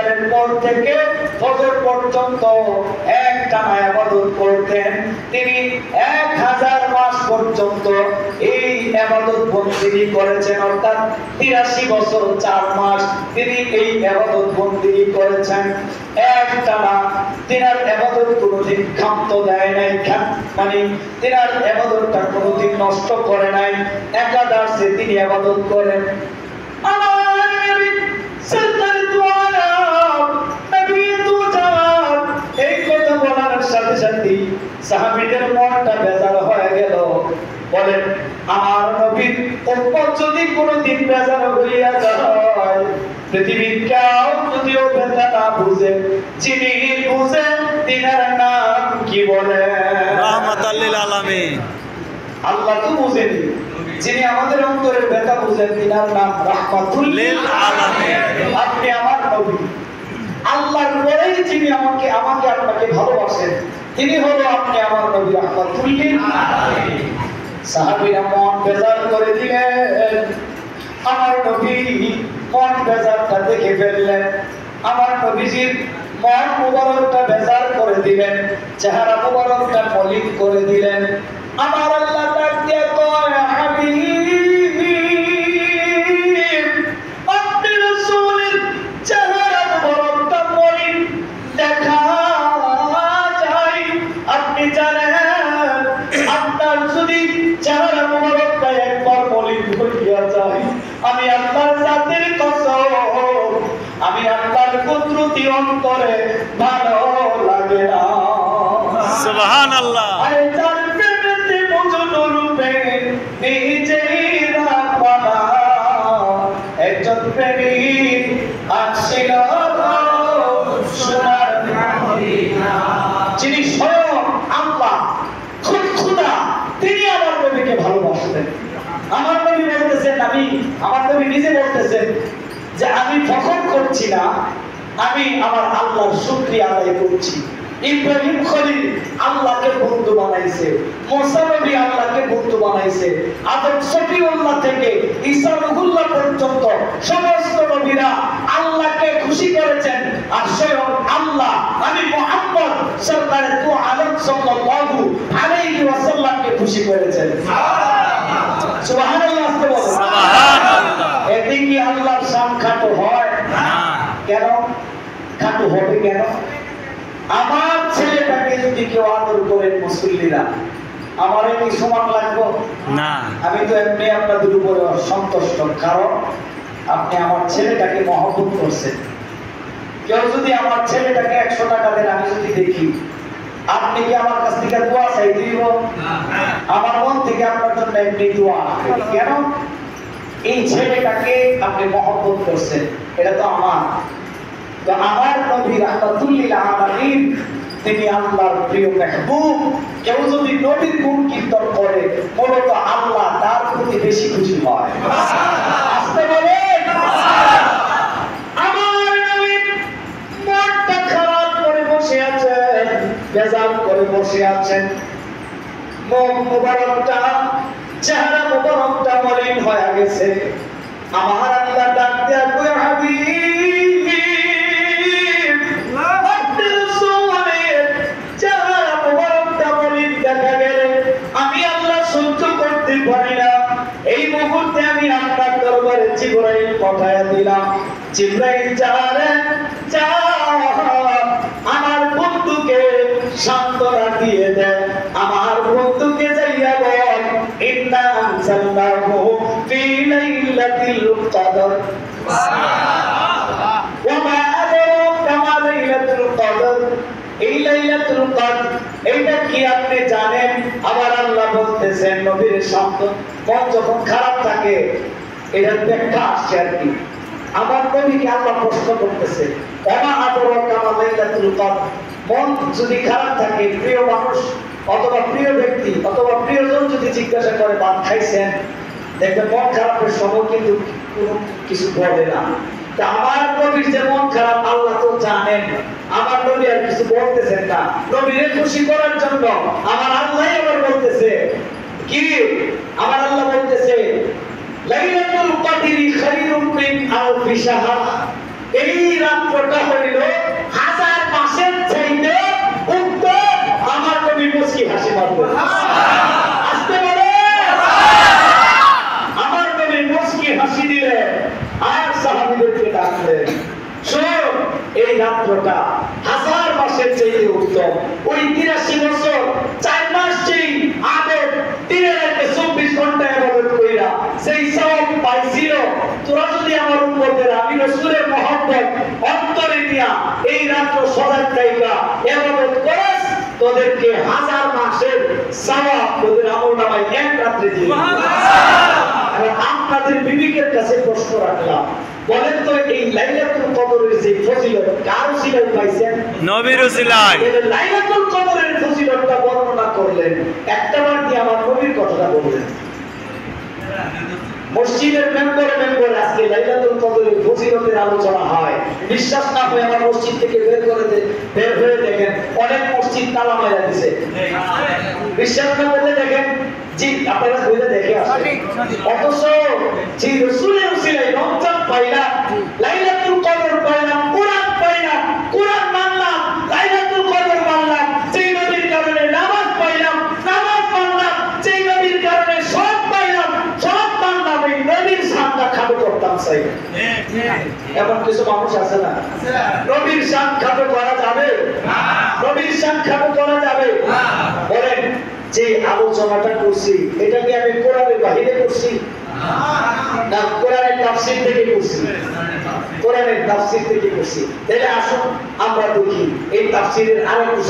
ইফতারের পর থেকে ফজর পর্যন্ত একটানা ইবাদত করতেন। তিনি 1000 মাস পর্যন্ত এই ইবাদত বন্দেগী করেছেন, অর্থাৎ 83 বছর 4 মাস তিনি এই ইবাদত বন্দেগী করেছেন একটানা। তিনার ইবাদত কোনোদিন ক্ষান্ত দেয় নাই, মানে তিনার ইবাদতটা কোনোদিন নষ্ট করে নাই, একাদারসে তিনি ইবাদত করেন। আমার নবী সরকার দুআরা নবী দুজান এই কথা বলার সাথে সাথে সাহাবীদের মনটা বেজার হয়ে গেল। বলেন আমার নবীর উম্মত যদি কোনোদিন বেজার হইয়া যায়, পৃথিবীর কেউ যদিও বেজা না বুঝে, যিনি বুঝে তিনার নাম কি বলে? রাহমাতাল লিল আলামিন। আল্লাহ তো বুঝেনি, যিনি আমাদের অন্তরের ব্যথা বুঝেন তিনার নাম রাহমাতুল লিল আলামিন। আপনি আমার নবী, আল্লাহর পরেই যিনি আমাকে আপনাকে ভালোবাসেন তিনি হলো আপনি আমার নবী রাহমাতুল লিল আলামিন। সাহাবীরা মন বেজার করে দিলেন, আমার নবী মন বেজারটা দেখে ফেললেন, আমার নবীজির মন মুবারকটা বেজার করে দিলেন, চেহারা মুবারকটা মলিন করে দিলেন। আমার আল্লাহ ডাক দিয়ে কয়, হাবিব আপনি রাসূলের চেহারা মুবারকটা মলিন দেখা যায়, আপনি জানেন আপনার যদি চেহারা মুবারকটা একবার মলিন হইয়া যায়, আমি আল্লাহর জাতের কসম, আমি আল্লাহর কুদরতি অন্তরে ভালো লাগে না। সুবহানাল্লাহ। একজন প্রেমিক আসছিল সোনার মদিনা, যিনি স্বয়ং আল্লাহ খুদা, তিনি আমার নবীকে ভালোবাসতেন। আমার নবী বলতেছেন, আমার নবী নিজে বলতেছেন যে আমি ফখর করছি না, আমি আমার আল্লাহর শুকরিয়া আদায় করছি। ইব্রাহিম খলিল আল্লাহকে বন্ধু বানাইছে, মুসা নবী আল্লাহকে বন্ধু বানাইছে, আদম সফিউল্লাহ থেকে ঈসা রুহুল্লাহ পর্যন্ত সমস্ত নবীরা আল্লাহকে খুশি করেছেন। আর স্বয়ং আল্লাহ আমি মুহাম্মদ সরকারে দু আলম সাল্লাল্লাহু আলাইহি ওয়াসাল্লামকে খুশি করেছেন। সুবহানাল্লাহ। আস্তে বলো সুবহানাল্লাহ। এতে কি আল্লাহর শান খাটো হয়? না। কেন খাটো হবে? কেন? আমার ছেলেটাকে যদি কেউ আদর করেন মুসল্লিরা, আমার কি সমান লাগবে? না। আমি তো এমনি আপনাদের উপরে সন্তুষ্ট, কারণ আপনি আমার ছেলেটাকে মহব্বত করছেন। কেউ যদি আমার ছেলেটাকে 100 টাকা দেন, আমি যদি দেখি, আপনি কি আমার কাছ থেকে দোয়া চাই দিব? আমার মন থেকে আপনার জন্য এমনি দোয়া। কেন? এই ছেলেটাকে আপনি মহব্বত করছেন, এটা তো আমার। তো আমার নবী রাহমাতুল লিল আলামিন, তিনি আল্লাহর প্রিয় মেহবুব। কেউ যদি নবীর গুণ কীর্তন করে, মূলত আল্লাহ তার প্রতি বেশি খুশি হয়। আসতে বলেন। আমার নবী মনটা খারাপ করে বসে আছেন, বেজার করে বসে আছেন, মুখ মুবারকটা, চেহারা মুবারকটা মলিন হয়ে গেছে। আমার আল্লাহ ডাক দেয়া কয়, হাবিব আমি আল্লাহ সহ্য করতে পারি না। এই মুহূর্তে আমি আপনার দরবারে জিবরাইল পাঠায়া দিলাম। জিবরাইল আমার বন্ধুকে সান্ত্বনা দিয়ে দেন, আমার বন্ধুকে যাইয়া বল, ইন্না আনজালনাহু ফি লাইলাতিল কদর, ওয়া মা আদরাকা মা লাইলাতুল কদর। এই লাইলাতুল কদর এইটা কি আপনি জানেন? আবার আল্লাহ বলতেছেন নবীর শান্ত মন যখন খারাপ থাকে, এটার ব্যাখ্যা আসছে আর কি। আমার নবীকে আল্লাহ প্রশ্ন করতেছে, ওমা আদরাকা মা লাইলাতুল কদর। মন যদি খারাপ থাকে, প্রিয় মানুষ অথবা প্রিয় ব্যক্তি অথবা প্রিয়জন যদি জিজ্ঞাসা করে ভাত খাইছেন, দেখবেন মন খারাপের সময় কিন্তু কোনো কিছু বলে না। তা আমার নবীর যে মন খারাপ আল্লাহ তো জানেন, আমার নবী আর কিছু বলতেছেন না। নবীকে খুশি করার জন্য আমার আল্লাহ আবার বলতেছে কি? আমার আল্লাহ বলতেছে লাইলাতুল কদরি খায়রুম মিন আলফি শাহর। এই রাতটা রাত্রটা 1000 মাসের চেয়ে উত্তম। ওই 83 বছর 4 মাস যেই আদর দিনের রাতে 24 ঘন্টা ইবাদত কইরা সেই সওয়াব পাইছিল, তোরা যদি আমার উম্মতের আমি রাসূলের মহব্বত অন্তরে নিয়া এই রাত্র সজাগ থাইকা ইবাদত করস, তোদেরকে 1000 মাসের সওয়াব তোদের আমলনামায় এক রাত্রে দিয়ে দিবে। সুবহানাল্লাহ। আপনাদের বিবেকের কাছে প্রশ্ন রাখলাম, বলেন তো এই লাইলাতুল কদরের যে ফজিলত কার উসিলায় পাইছেন? নবীর উসিলায়। এই লাইলাতুল কদরের ফজিলতটা বর্ণনা করলেন, একটাবার দিয়ে আমার নবীর কথাটা বললেন। মসজিদের মেম্বারে আজকে লাইলাতুল কদরের ফজিলতের আলোচনা হয়। বিশ্বাস না হয় আমার মসজিদ থেকে বের হয়ে দেখেন, অনেক মসজিদ তালা মারা দিছে। বিশ্বাস না করলে দেখেন, জি আপনারা ঘুরে দেখে আসেন। অথচ যে রাসূলের উসিলায় রমজান পাইলাম, লাইলাতুল কদর পাইলাম, কোরআন পাইলাম, কোরআন মানলাম, লাইলাতুল কদর মানলাম, সেই নবীর কারণে নামাজ পাইলাম, নামাজ মানলাম, সেই নবীর কারণে সব পাইলাম, সব মানলাম। এই নবীর শানটা খাটো করতাম চাই। এমন কিছু মানুষ আছে না? নবীর শান খাটো করা যাবে? নবীর শান খাটো করা যাবে? বলেন, যে আলোচনাটা করছি এটা কি আমি কোরআনের বাহিরে করছি না কোরআনের তাফসীর থেকে করছি? কোরআনের তাফসীর থেকে করছি। তাহলে আসুন আমরা দেখি এই তাফসীরের আরেকটু